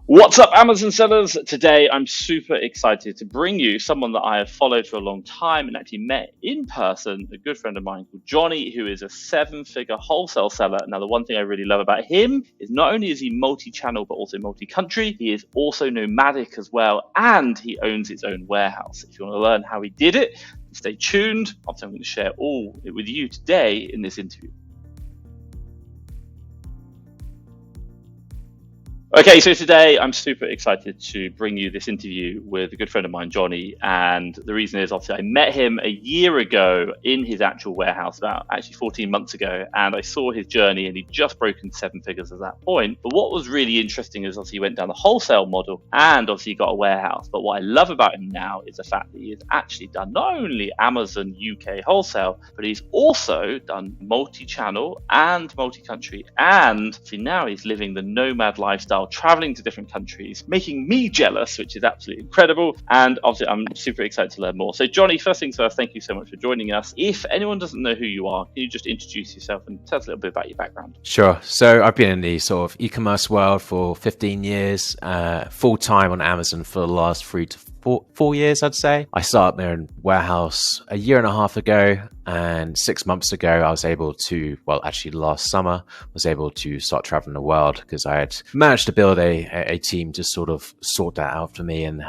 What's up, Amazon sellers? Today, I'm super excited to bring you someone that I have followed for a long time and actually met in person, a good friend of mine called Jonny, who is a seven-figure wholesale seller. Now, the one thing I really love about him is not only is he multi-channel, but also multi-country, he is also nomadic as well, and he owns his own warehouse. If you want to learn how he did it, stay tuned. I'm going to share all it with you today in this interview. Okay, so today I'm super excited to bring you this interview with a good friend of mine, Jonny. And the reason is obviously I met him a year ago in his actual warehouse, about actually 14 months ago. And I saw his journey and he'd just broken seven figures at that point. But what was really interesting is obviously he went down the wholesale model and obviously he got a warehouse. But what I love about him now is the fact that he has actually done not only Amazon UK wholesale, but he's also done multi-channel and multi-country. And see, now he's living the nomad lifestyle, traveling to different countries, making me jealous, which is absolutely incredible. And obviously, I'm super excited to learn more. So, Jonny, first things first, thank you so much for joining us. If anyone doesn't know who you are, can you just introduce yourself and tell us a little bit about your background? Sure. So I've been in the sort of e-commerce world for 15 years, full time on Amazon for the last 4 years, I'd say. I started my own warehouse a year and a half ago, and 6 months ago, I was able to, well, actually last summer, was able to start traveling the world because I had managed to build a team to sort of sort that out for me, and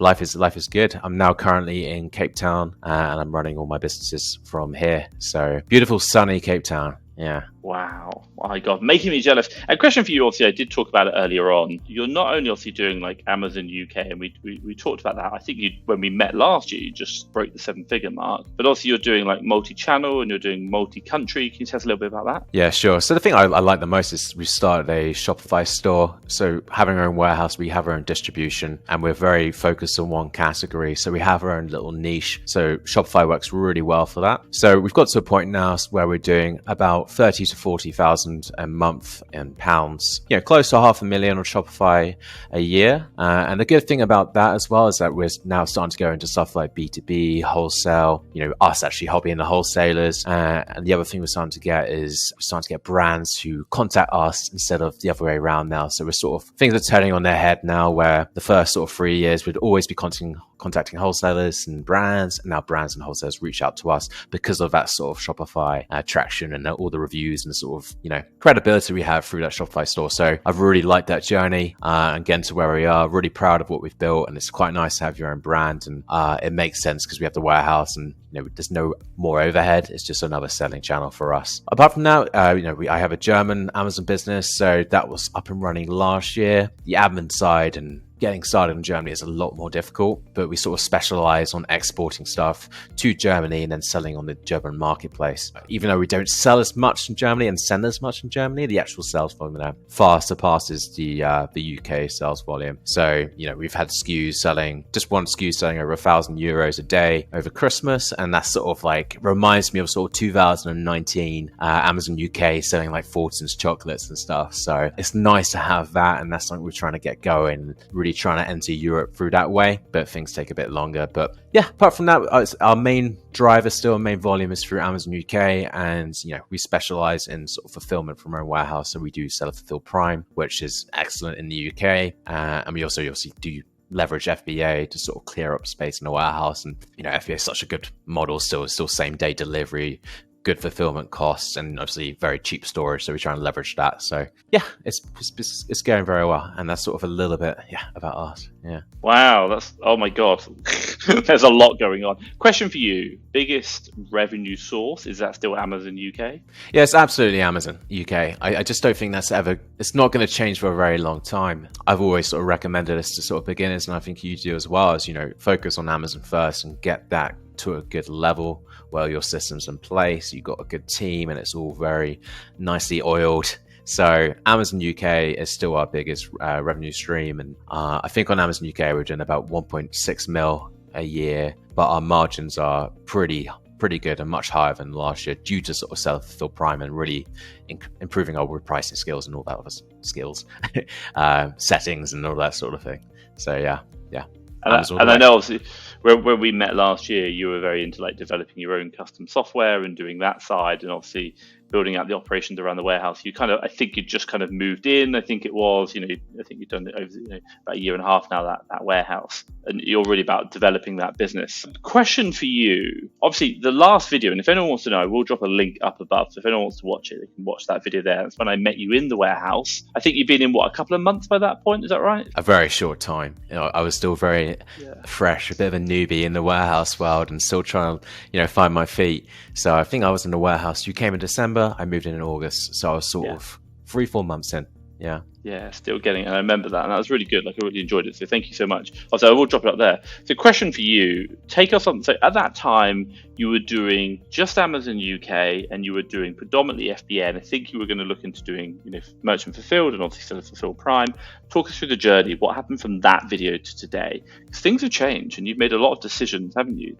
life is good. I'm now currently in Cape Town, and I'm running all my businesses from here. So beautiful, sunny Cape Town. Yeah. Wow. My God, making me jealous. A question for you, obviously, I did talk about it earlier on. You're not only obviously doing like Amazon UK, and we talked about that. I think when we met last year, you just broke the seven-figure mark. But also you're doing like multi-channel and you're doing multi-country. Can you tell us a little bit about that? Yeah, sure. So the thing I like the most is we started a Shopify store. So having our own warehouse, we have our own distribution, and we're very focused on one category. So we have our own little niche. So Shopify works really well for that. So we've got to a point now where we're doing about 30 to 40,000 a month in pounds, close to $500,000 on Shopify a year. And the good thing about that as well is that we're now starting to go into stuff like B2B, wholesale, us actually hobbying the wholesalers. And the other thing we're starting to get is we're starting to get brands who contact us instead of the other way around now. So we're sort of, things are turning on their head now, where the first sort of 3 years we'd always be contacting wholesalers and brands, and now brands and wholesalers reach out to us because of that sort of Shopify traction and all the reviews and the sort of credibility we have through that Shopify store. So I've really liked that journey and getting to where we are. Really proud of what we've built, and it's quite nice to have your own brand, and it makes sense because we have the warehouse and there's no more overhead. It's just another selling channel for us. Apart from that, I have a German Amazon business, so that was up and running last year. The admin side and getting started in Germany is a lot more difficult, but we sort of specialize on exporting stuff to Germany and then selling on the German marketplace. Even though we don't sell as much in Germany and send as much in Germany, the actual sales volume now far surpasses the UK sales volume. So, we've had SKUs selling, just one SKU selling over €1,000 a day over Christmas. And that sort of like reminds me of sort of 2019 Amazon UK selling like Fortune's chocolates and stuff. So it's nice to have that. And that's something we're trying to get going, really trying to enter Europe through that way, but things take a bit longer. But yeah, apart from that, our main driver still, main volume is through Amazon UK, and we specialize in sort of fulfillment from our own warehouse. So we do Seller Fulfill Prime, which is excellent in the UK, and we also obviously do leverage FBA to sort of clear up space in the warehouse. And FBA is such a good model, still same day delivery, good fulfillment costs, and obviously very cheap storage. So we try and leverage that. So yeah, it's going very well. And that's sort of a little bit, about us. Yeah. Wow. oh my God. There's a lot going on. Question for you. Biggest revenue source, is that still Amazon UK? Yeah, it's absolutely Amazon UK. I just don't think it's not going to change for a very long time. I've always sort of recommended this to sort of beginners, and I think you do as well, as, focus on Amazon first and get that to a good level where your system's in place, you've got a good team, and it's all very nicely oiled. So Amazon UK is still our biggest revenue stream. And I think on Amazon UK, we're doing about 1.6 mil a year, but our margins are pretty good and much higher than last year due to sort of Seller Fulfill Prime and really improving our pricing skills and all that other skills, settings and all that sort of thing. So yeah. And I know obviously when we met last year, you were very into like developing your own custom software and doing that side. And obviously building out the operations around the warehouse. I think you just kind of moved in. I think it was, I think you've done it over about a year and a half now, that warehouse, and you're really about developing that business. Question for you, obviously the last video, and if anyone wants to know, I will drop a link up above. So if anyone wants to watch it, they can watch that video there. That's when I met you in the warehouse. I think you've been in a couple of months by that point. Is that right? A very short time. I was still very fresh, a bit of a newbie in the warehouse world, and still trying to, find my feet. So I think I was in the warehouse. You came in December. I moved in August. So I was sort of 3-4 months in. Yeah. Yeah, still getting it. And I remember that. And that was really good. I really enjoyed it. So thank you so much. Also, I will drop it up there. So question for you, take us on. So at that time, you were doing just Amazon UK and you were doing predominantly FBN. I think you were going to look into doing, merchant fulfilled and obviously still fulfilled Prime. Talk us through the journey. What happened from that video to today? Because things have changed and you've made a lot of decisions, haven't you?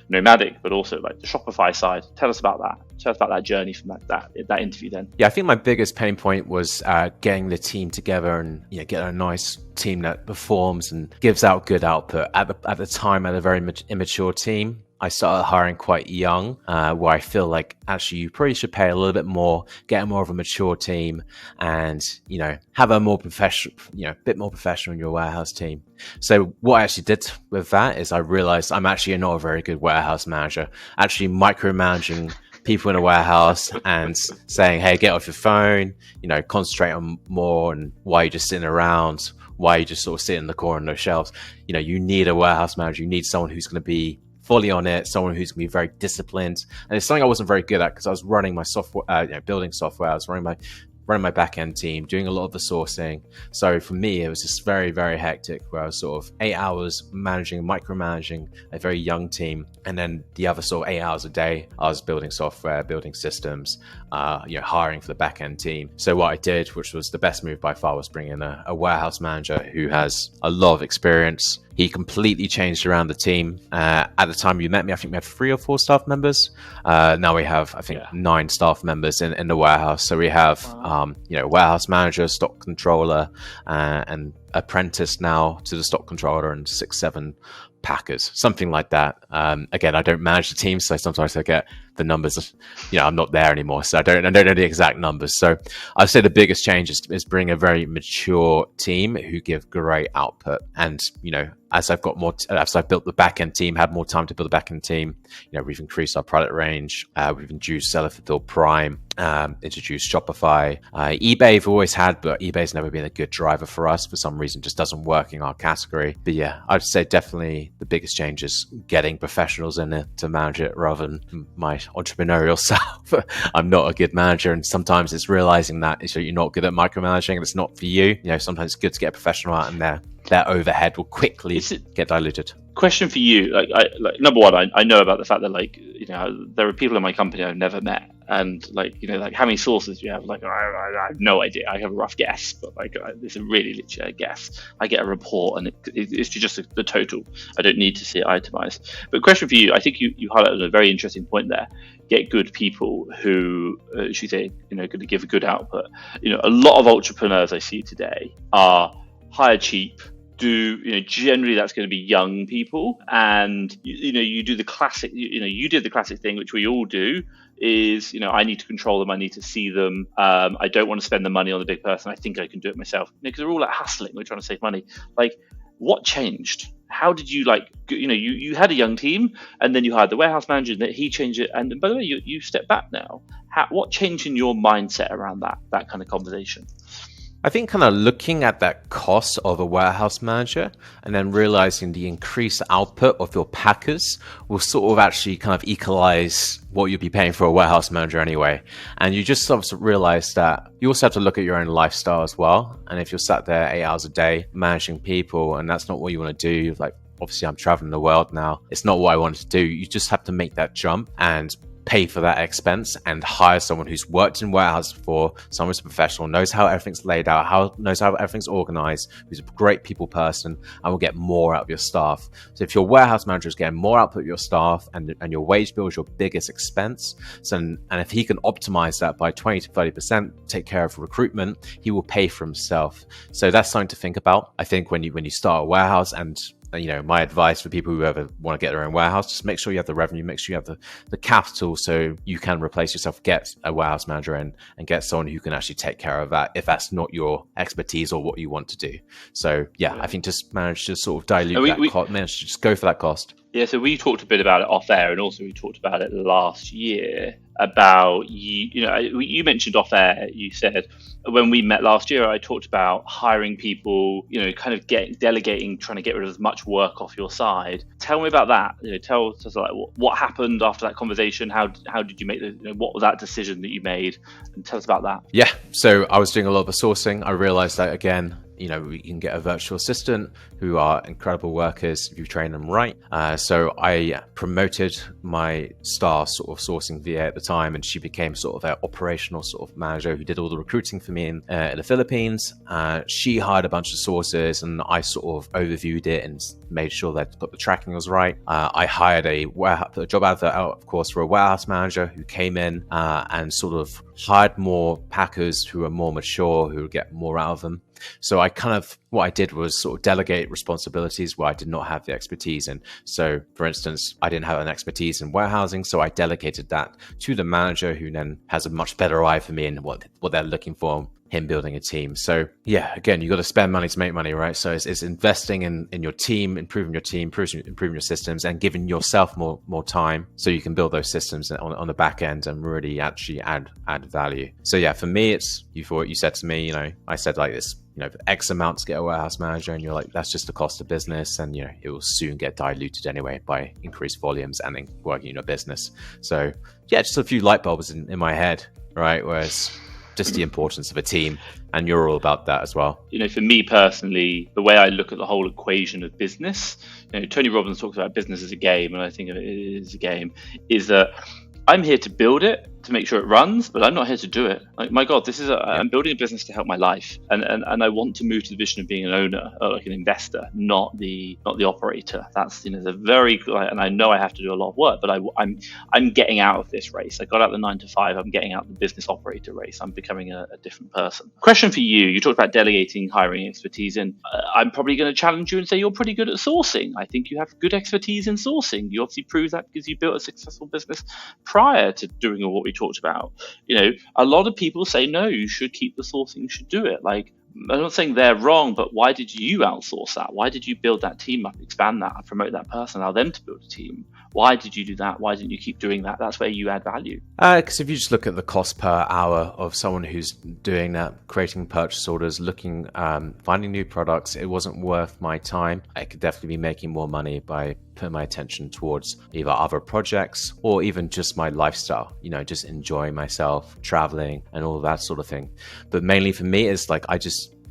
Nomadic, but also like the Shopify side. Tell us about that. Tell us about that journey from that interview then. Yeah, I think my biggest pain point was getting the team together and get a nice team that performs and gives out good output. At the time, I had a very immature team. I started hiring quite young, where I feel like actually you probably should pay a little bit more, get more of a mature team, and have a more professional, bit more professional in your warehouse team. So what I actually did with that is I realized I'm actually not a very good warehouse manager. Actually micromanaging people in a warehouse and saying, hey, get off your phone, concentrate on more, and why are you just sitting around, why are you just sort of sitting in the corner on those shelves. You need a warehouse manager. You need someone who's going to be fully on it, someone who's going to be very disciplined. And it's something I wasn't very good at because I was running my software, building software. I was running my back-end team, doing a lot of the sourcing. So for me, it was just very, very hectic, where I was sort of 8 hours micromanaging a very young team. And then the other sort of 8 hours a day, I was building software, building systems, hiring for the back-end team. So what I did, which was the best move by far, was bring in a warehouse manager who has a lot of experience. He completely changed around the team. At the time you met me, I think we had 3 or 4 staff members. Now we have, I think, 9 staff members in the warehouse. So we have, warehouse manager, stock controller, and apprentice now to the stock controller, and 6-7 packers, something like that. Again, I don't manage the team, so sometimes I get the numbers. I'm not there anymore, so I don't know the exact numbers. So I'd say the biggest change is bring a very mature team who give great output. And as I've got more, as I've built the back-end team, had more time to build the back-end team, we've increased our product range. We've introduced Seller Fulfilled Prime, introduced Shopify. eBay we've always had, but eBay's never been a good driver for us. For some reason, just doesn't work in our category. But yeah, I'd say definitely the biggest change is getting professionals in it to manage it rather than my entrepreneurial self. I'm not a good manager, and sometimes it's realizing that you're not good at micromanaging and it's not for you. Sometimes it's good to get a professional out in there. Their overhead will quickly get diluted. Question for you, number one, I know about the fact that there are people in my company I've never met, and how many sources do you have? I have no idea. I have a rough guess, but it's really literally a guess. I get a report and it's just the total. I don't need to see it itemized. But question for you, I think you highlighted a very interesting point there. Get good people who, going to give a good output. A lot of entrepreneurs I see today are hire cheap. Generally that's going to be young people, and you do the classic, you did the classic thing, which we all do, is I need to control them, I need to see them, I don't want to spend the money on the big person, I think I can do it myself, because they're all hustling, we're trying to save money. What changed? How did you you had a young team, and then you hired the warehouse manager, and he changed it, and by the way, you stepped back now. What changed in your mindset around that kind of conversation? I think kind of looking at that cost of a warehouse manager and then realizing the increased output of your packers will sort of actually kind of equalize what you'll be paying for a warehouse manager anyway. And you just sort of realize that you also have to look at your own lifestyle as well. And if you're sat there 8 hours a day managing people and that's not what you want to do, obviously I'm traveling the world now, it's not what I wanted to do. You just have to make that jump and pay for that expense and hire someone who's worked in warehouse before, someone who's a professional, knows how everything's laid out, knows how everything's organized, who's a great people person, and will get more out of your staff. So if your warehouse manager is getting more output of your staff and your wage bill is your biggest expense, and if he can optimize that by 20 to 30%, take care of recruitment, he will pay for himself. So that's something to think about. I think when you start a warehouse, and my advice for people who ever want to get their own warehouse, just make sure you have the revenue, make sure you have the capital so you can replace yourself, get a warehouse manager in, and get someone who can actually take care of that if that's not your expertise or what you want to do. So I think just manage to sort of dilute manage to just go for that cost. Yeah, so we talked a bit about it off air, and also we talked about it last year about you mentioned off air, you said when we met last year, I talked about hiring people, kind of delegating, trying to get rid of as much work off your side. Tell me about that. Tell us like what happened after that conversation. How did you make what was that decision that you made? And tell us about that. Yeah, so I was doing a lot of the sourcing. I realized that again, we can get a virtual assistant who are incredible workers if you train them right. So I promoted my star sort of sourcing VA at the time, and she became sort of an operational sort of manager who did all the recruiting for me in the Philippines. She hired a bunch of sources, and I sort of overviewed it and made sure that the tracking was right. I hired a job advert out, of course, for a warehouse manager who came in and sort of hired more packers who are more mature, who would get more out of them. So what I did was sort of delegate responsibilities where I did not have the expertise in. So for instance, I didn't have an expertise in warehousing, so I delegated that to the manager, who then has a much better eye for me and what they're looking for, him building a team. So again, you got to spend money to make money, right? So it's investing in your team, improving your team, improving your systems, and giving yourself more time so you can build those systems on the back end and really actually add value. So for me, it's what you said to me. I said like this, X amount to get a warehouse manager, and you're like, that's just the cost of business, and it will soon get diluted anyway by increased volumes and then working in your business. So just a few light bulbs in my head, right? Whereas just the importance of a team, and you're all about that as well. For me personally, the way I look at the whole equation of business, Tony Robbins talks about business as a game, and I think of it as a game, is that I'm here to build it, to make sure it runs, but I'm not here to do it. Like, my God, I'm building a business to help my life, and I want to move to the vision of being an owner, or like an investor, not the operator. That's the very, and I know I have to do a lot of work, but I'm getting out of this race. I got out the 9 to 5. I'm getting out the business operator race. I'm becoming a different person. Question for you: you talked about delegating, hiring expertise in. I'm probably going to challenge you and say you're pretty good at sourcing. I think you have good expertise in sourcing. You obviously proved that because you built a successful business prior to doing all what we talked about. A lot of people say no, you should keep the sourcing, you should do it. Like, I'm not saying they're wrong, but why did you outsource that? Why did you build that team up, expand that, promote that person, allow them to build a team? Why did you do that? Why didn't you keep doing that? That's where you add value. Because if you just look at the cost per hour of someone who's doing that, creating purchase orders, looking, finding new products, it wasn't worth my time. I could definitely be making more money by putting my attention towards either other projects or even just my lifestyle, just enjoying myself, traveling and all of that sort of thing. But mainly for me, it's like,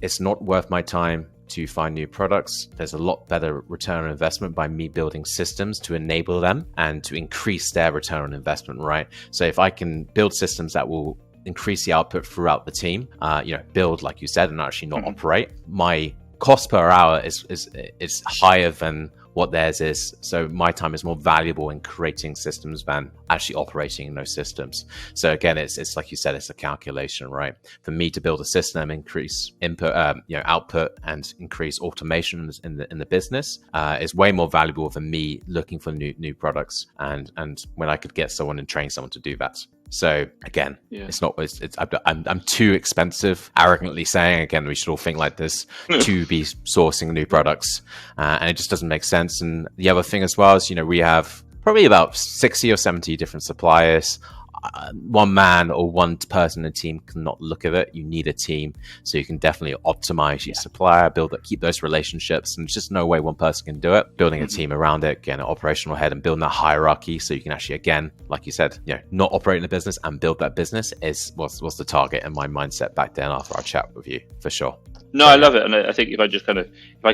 it's not worth my time to find new products. There's a lot better return on investment by me building systems to enable them and to increase their return on investment, right? So if I can build systems that will increase the output throughout the team, build, like you said, and actually not operate, my cost per hour is higher than what theirs is. So my time is more valuable in creating systems than actually operating in those systems. So again, it's like you said, it's a calculation, right? For me to build a system, increase input, output, and increase automation in the business is way more valuable than me looking for new products and when I could get someone and train someone to do that. So again, I'm too expensive, arrogantly saying, again, we should all think like this, to be sourcing new products. And it just doesn't make sense. And the other thing as well is, we have probably about 60 or 70 different suppliers. One man or one person in a team cannot look at it. You need a team, so you can definitely optimize your supplier, keep those relationships, and there's just no way one person can do it. Building a team around it, getting an operational head and building that hierarchy, so you can actually, again, like you said, not operate in a business and build that business was the target and my mindset back then after our chat with you, for sure. No, I love it. And I think if I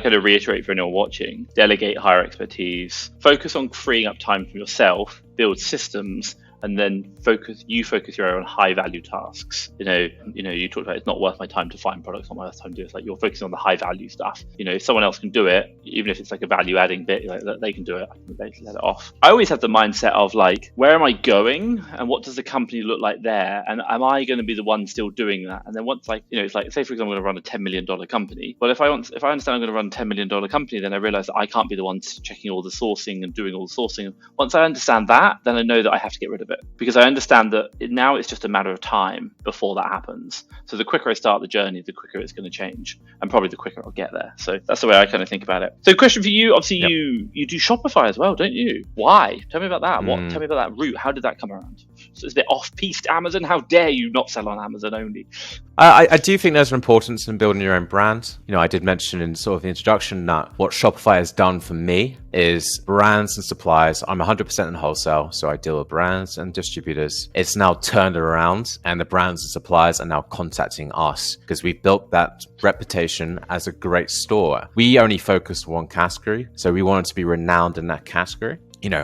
kind of reiterate for anyone watching, delegate, hire expertise, focus on freeing up time for yourself, build systems, and then focus your area on high value tasks. You talked about it's not worth my time to find products, not worth my time to do it. It's like you're focusing on the high value stuff. If someone else can do it, even if it's like a value adding bit, like they can do it, they can let it off. I always have the mindset of like, where am I going and what does the company look like there, and am I going to be the one still doing that? And then once, like, it's like, say for example, I'm going to run a $10 million company. Well, if I understand I'm going to run a $10 million company, then I realize that I can't be the one checking all the sourcing and doing all the sourcing. Once I understand that, then I know that I have to get rid of it, because I understand that now it's just a matter of time before that happens. So the quicker I start the journey, the quicker it's going to change, and probably the quicker I'll get there. So that's the way I kind of think about it. So question for you, obviously, yep. You do Shopify as well, don't you? Why? Tell me about that. Tell me about that route. How did that come around? So is it off-piste Amazon? How dare you not sell on Amazon only? I do think there's an importance in building your own brand. I did mention in sort of the introduction that what Shopify has done for me is brands and suppliers. I'm 100% in wholesale, so I deal with brands and distributors. It's now turned around, and the brands and suppliers are now contacting us because we've built that reputation as a great store. We only focus on one category, so we wanted to be renowned in that category,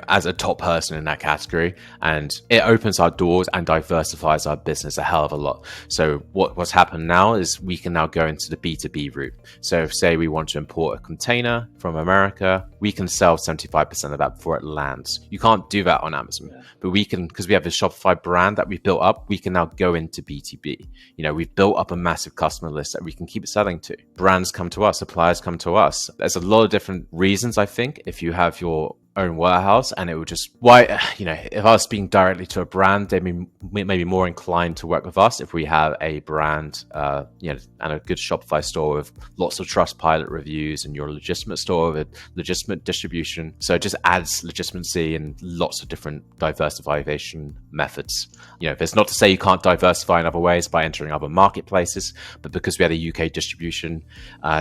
as a top person in that category, and it opens our doors and diversifies our business a hell of a lot. So what's happened now is we can now go into the B2B route. So say we want to import a container from America, we can sell 75% of that before it lands. You can't do that on Amazon, but we can, because we have a Shopify brand that we've built up, we can now go into B2B. We've built up a massive customer list that we can keep selling to. Brands come to us, suppliers come to us. There's a lot of different reasons, I think, if you have your own warehouse, and it would just if I was speaking directly to a brand, they may be more inclined to work with us if we have a brand and a good Shopify store with lots of Trustpilot reviews, and you're a legitimate store with legitimate distribution. So it just adds legitimacy and lots of different diversification methods. It's not to say you can't diversify in other ways by entering other marketplaces, but because we had a UK distribution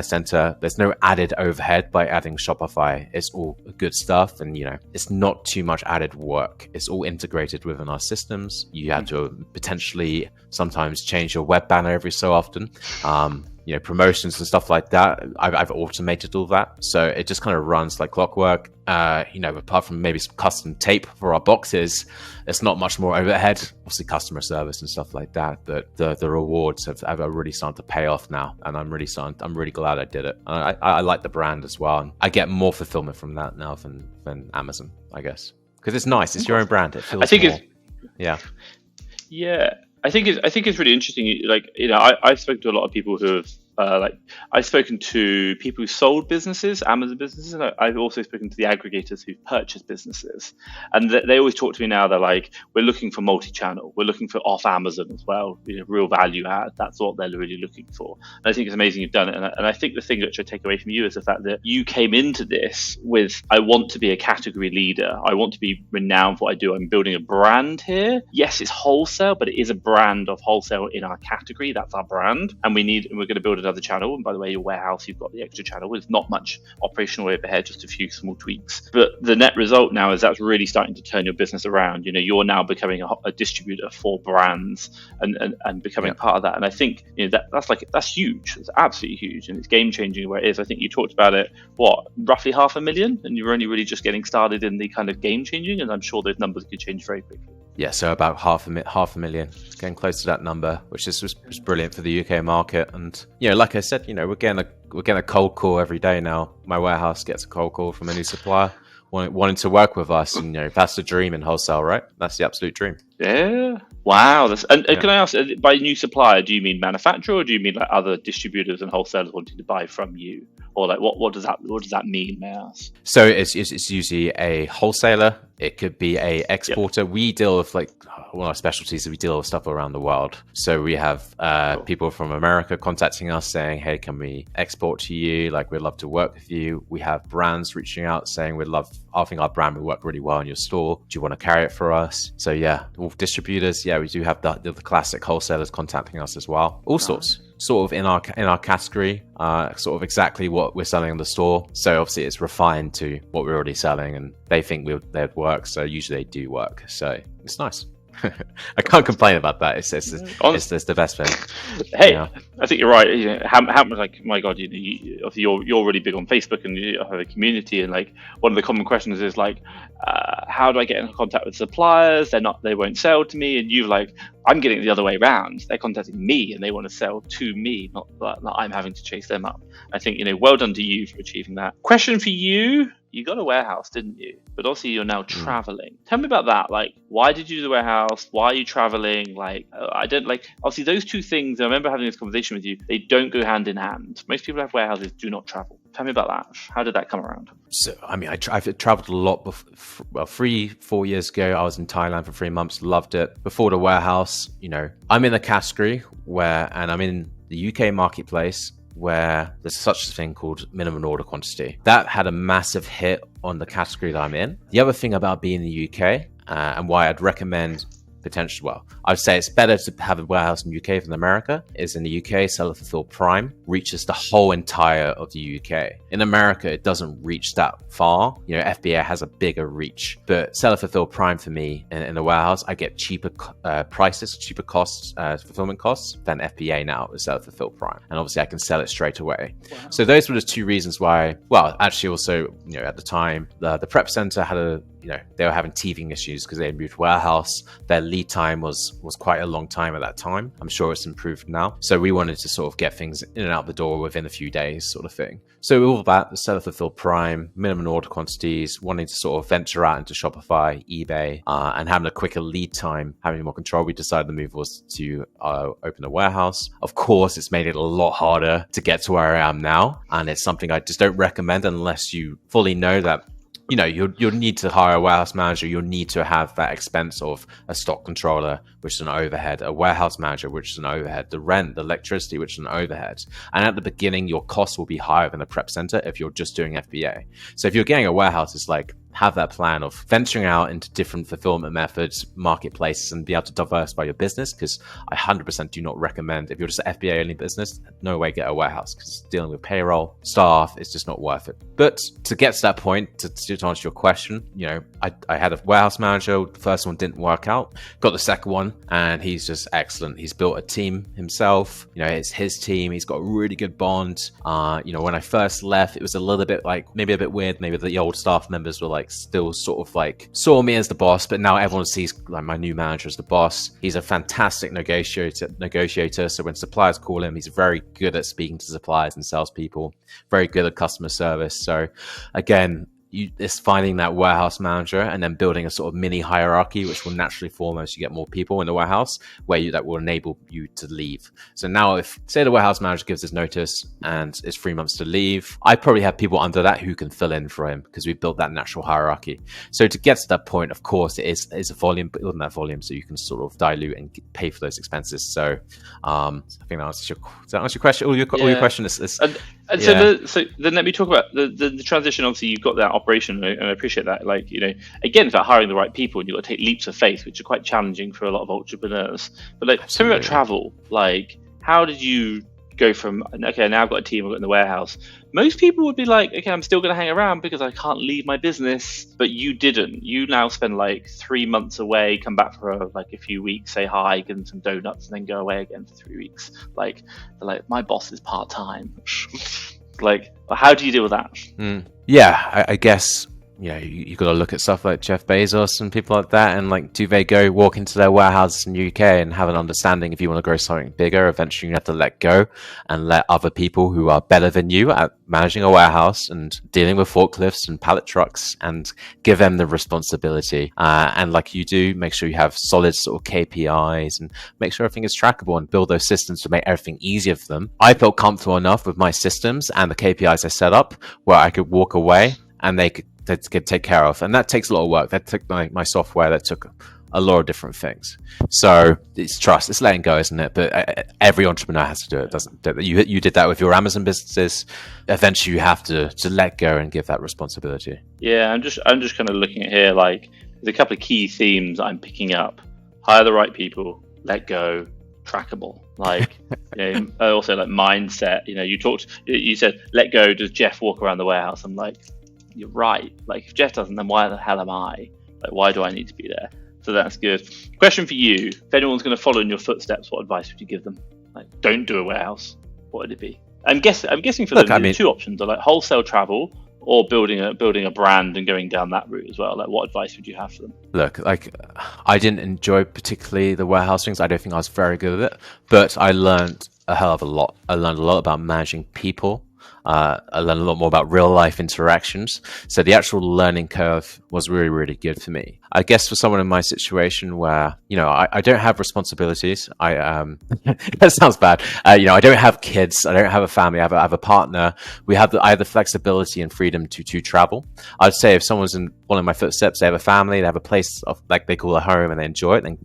center, there's no added overhead by adding Shopify. It's all good stuff. And it's not too much added work. It's all integrated within our systems. You have to potentially sometimes change your web banner every so often. Promotions and stuff like that. I've automated all that, so it just kind of runs like clockwork. Apart from maybe some custom tape for our boxes, it's not much more overhead. Obviously, customer service and stuff like that. But the rewards have really started to pay off now, and I'm really glad I did it. I like the brand as well, and I get more fulfillment from that now than Amazon, I guess, because it's nice. It's your own brand. It feels. Yeah. I think it's really interesting. I've spoken to a lot of people who have I've spoken to people who sold businesses, Amazon businesses, and I've also spoken to the aggregators who've purchased businesses. And they always talk to me now, they're like, we're looking for multi-channel. We're looking for off Amazon as well, real value add. That's what they're really looking for. And I think it's amazing you've done it. And I think the thing that I take away from you is the fact that you came into this with, I want to be a category leader. I want to be renowned for what I do. I'm building a brand here. Yes, it's wholesale, but it is a brand of wholesale in our category. That's our brand. And we're going to build another channel. And by the way, your warehouse, you've got the extra channel with not much operational overhead, just a few small tweaks. But the net result now is that's really starting to turn your business around. You're now becoming a distributor for brands and becoming part of that. And I think that's huge. It's absolutely huge, and it's game changing where it is. I think you talked about it, roughly 500,000, and you're only really just getting started in the kind of game changing. And I'm sure those numbers could change very quickly. Yeah, so about half a million, getting close to that number, which was brilliant for the UK market. And like I said, we're getting a cold call every day now. My warehouse gets a cold call from a new supplier wanting to work with us, and that's the dream in wholesale, right? That's the absolute dream. Yeah. Wow. Can I ask, by new supplier, do you mean manufacturer, or do you mean like other distributors and wholesalers wanting to buy from you, or like what does that mean, may I ask? So it's usually a wholesaler. It could be a exporter. Yep. We deal with one of our specialties is we deal with stuff around the world. So we have people from America contacting us saying, hey, can we export to you? We'd love to work with you. We have brands reaching out saying, I think our brand would work really well in your store. Do you want to carry it for us? So with distributors, we do have the classic wholesalers contacting us as well. All sorts. Sort of in our category, sort of exactly what we're selling in the store. So obviously it's refined to what we're already selling, and they think they'd work. So usually they do work. So it's nice. I can't complain about that. It's the best thing. Hey, I think you're right. How my God, obviously you're really big on Facebook, and you have a community, and one of the common questions is how do I get in contact with suppliers? They won't sell to me. And you're like, I'm getting it the other way around. They're contacting me and they want to sell to me, not that I'm having to chase them up. I think, well done to you for achieving that. Question for you. You got a warehouse, didn't you? But also you're now traveling. Tell me about that. Like, why did you do the warehouse? Why are you traveling? Like, I don't like, obviously those two things, I remember having this conversation with you, they don't go hand in hand. Most people who have warehouses do not travel. Tell me about that. How did that come around? So, I've traveled a lot. 3-4 years ago, I was in Thailand for 3 months, loved it. Before the warehouse, I'm in a category and I'm in the UK marketplace where there's such a thing called minimum order quantity. That had a massive hit on the category that I'm in. The other thing about being in the UK and why I'd recommend I'd say it's better to have a warehouse in the UK than America, is in the UK, Seller Fulfilled Prime reaches the whole entire of the UK. In America, it doesn't reach that far. FBA has a bigger reach, but Seller Fulfilled Prime for me in the warehouse, I get cheaper prices, cheaper costs, fulfillment costs than FBA now with Seller Fulfilled Prime. And obviously I can sell it straight away. Wow. So those were the two reasons why, actually also, at the time, the prep center had they were having teething issues because they had moved warehouse. Their lead time was quite a long time at that time. I'm sure it's improved now. So we wanted to sort of get things in and out the door within a few days sort of thing. So all of that, the Seller Fulfilled Prime, minimum order quantities, wanting to sort of venture out into Shopify, eBay, and having a quicker lead time, having more control, we decided the move was to open a warehouse. Of course, it's made it a lot harder to get to where I am now. And it's something I just don't recommend unless you fully know that you'll need to hire a warehouse manager. You'll need to have that expense of a stock controller, which is an overhead, a warehouse manager, which is an overhead, the rent, the electricity, which is an overhead. And at the beginning, your costs will be higher than a prep center if you're just doing FBA. So if you're getting a warehouse, it's like, have that plan of venturing out into different fulfillment methods, marketplaces, and be able to diversify your business. Because I 100% do not recommend, if you're just an FBA only business, no way get a warehouse, because dealing with payroll, staff, it's just not worth it. But to get to that point, to answer your question, I had a warehouse manager. The first one didn't work out. Got the second one, and he's just excellent. He's built a team himself. It's his team. He's got a really good bond. When I first left, it was a little bit maybe a bit weird. Maybe the old staff members were still sort of saw me as the boss, but now everyone sees my new manager as the boss. He's a fantastic negotiator. So when suppliers call him, he's very good at speaking to suppliers and salespeople, very good at customer service. So again, it's finding that warehouse manager and then building a sort of mini hierarchy, which will naturally form as you get more people in the warehouse, that will enable you to leave. So now if, say, the warehouse manager gives his notice and it's 3 months to leave, I probably have people under that who can fill in for him because we've built that natural hierarchy. So to get to that point, of course, it is a volume, building that volume so you can sort of dilute and pay for those expenses. So I think that answers your question. All your question is So then let me talk about the transition. Obviously, you've got that operation, and I appreciate that. Again, it's about hiring the right people, and you've got to take leaps of faith, which are quite challenging for a lot of entrepreneurs. But tell me about travel. How did you go from, okay, now I've got a team, I've got in the warehouse? Most people would be like, okay, I'm still going to hang around because I can't leave my business. But you didn't. You now spend 3 months away, come back for a few weeks, say hi, give them some donuts, and then go away again for 3 weeks. My boss is part-time. How do you deal with that? Yeah, I guess you got to look at stuff like Jeff Bezos and people like that, and do they go walk into their warehouse in the UK and have an understanding if you want to grow something bigger, eventually you have to let go and let other people who are better than you at managing a warehouse and dealing with forklifts and pallet trucks and give them the responsibility. And like you do, make sure you have solid sort of KPIs and make sure everything is trackable and build those systems to make everything easier for them. I felt comfortable enough with my systems and the KPIs I set up where I could walk away and they could take care of. And that takes a lot of work. That took my software, that took a lot of different things. So it's trust, it's letting go, isn't it? But every entrepreneur has to do it. You did that with your Amazon businesses. Eventually you have to let go and give that responsibility. Yeah, I'm just kind of looking at here, there's a couple of key themes I'm picking up. Hire the right people, let go, trackable. Also mindset. You said, let go, does Jeff walk around the warehouse? I'm like, you're right. If Jeff doesn't, then why the hell am I? Why do I need to be there? So that's good. Question for you: if anyone's going to follow in your footsteps, what advice would you give them? Don't do a warehouse. What would it be? I'm guessing for them, the two options are wholesale travel or building a brand and going down that route as well? Like, what advice would you have for them? Look, like, I didn't enjoy particularly the warehouse things. I don't think I was very good at it, but I learned a hell of a lot. I learned a lot about managing people. I learned a lot more about real life interactions. So the actual learning curve was really, really good for me. I guess for someone in my situation where, I don't have responsibilities. That sounds bad. I don't have kids. I don't have a family. I have a partner. I have the flexibility and freedom to travel. I'd say if someone's following my footsteps, they have a family, they have a place like they call a home and they enjoy it, then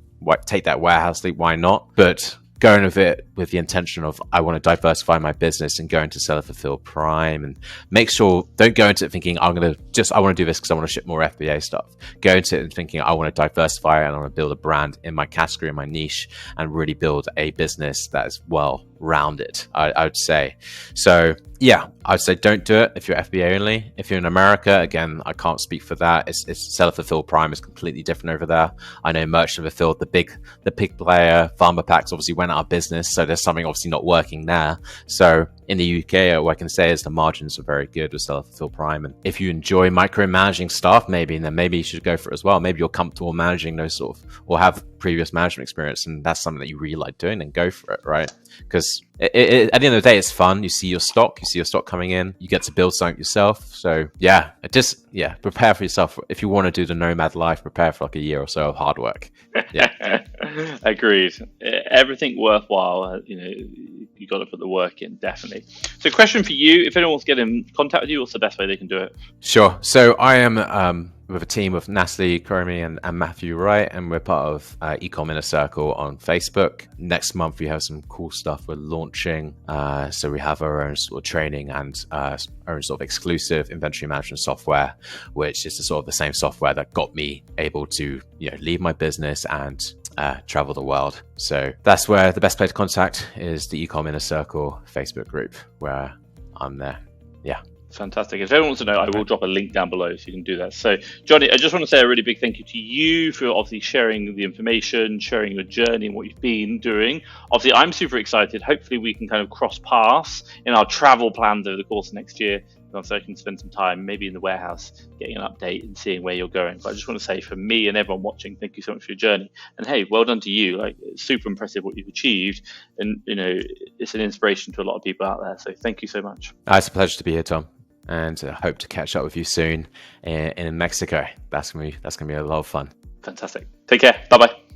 take that warehouse leap. Why not? But going with it with the intention of, I want to diversify my business and go into Seller Fulfilled Prime, and make sure, don't go into it thinking I want to do this because I want to ship more FBA stuff. Go into it and thinking I want to diversify and I want to build a brand in my category, in my niche, and really build a business that is well rounded, I would say. So yeah, I'd say don't do it if you're FBA only. If you're in America, again, I can't speak for that. It's Seller Fulfilled Prime is completely different over there. I know Merchant Fulfilled, the big player, Farmer Packs obviously went out of business, so there's something obviously not working there. So in the UK, what I can say is the margins are very good with Seller Fulfilled Prime. And if you enjoy micromanaging staff, then maybe you should go for it as well. Maybe you're comfortable managing those sort of, or have previous management experience, and that's something that you really like doing, then go for it, right? Because at the end of the day, it's fun. You see your stock coming in. You get to build something yourself. So yeah, prepare for yourself. If you want to do the nomad life, prepare for like a year or so of hard work. Yeah. Agreed. Everything worthwhile, you got to put the work in, definitely. So question for you, if anyone wants to get in contact with you, what's the best way they can do it? Sure. So I am with a team of Natalie Cromie and Matthew Wright, and we're part of Ecom Inner Circle on Facebook. Next month, we have some cool stuff we're launching. So we have our own sort of training and our own sort of exclusive inventory management software, which is the same software that got me able to leave my business and travel the world. So that's where the best place to contact is the Ecom Inner Circle Facebook group, where I'm there. Yeah. Fantastic. If anyone wants to know, I will drop a link down below so you can do that. So, Jonny, I just want to say a really big thank you to you for obviously sharing the information, sharing your journey and what you've been doing. Obviously, I'm super excited. Hopefully, we can kind of cross paths in our travel plans over the course of next year. So I can spend some time maybe in the warehouse getting an update and seeing where you're going. But I just want to say, for me and everyone watching, thank you so much for your journey. And hey, well done to you. Like, it's super impressive what you've achieved. And, it's an inspiration to a lot of people out there. So thank you so much. It's a pleasure to be here, Tom. And I hope to catch up with you soon in Mexico. That's gonna be a lot of fun. Fantastic. Take care. Bye-bye.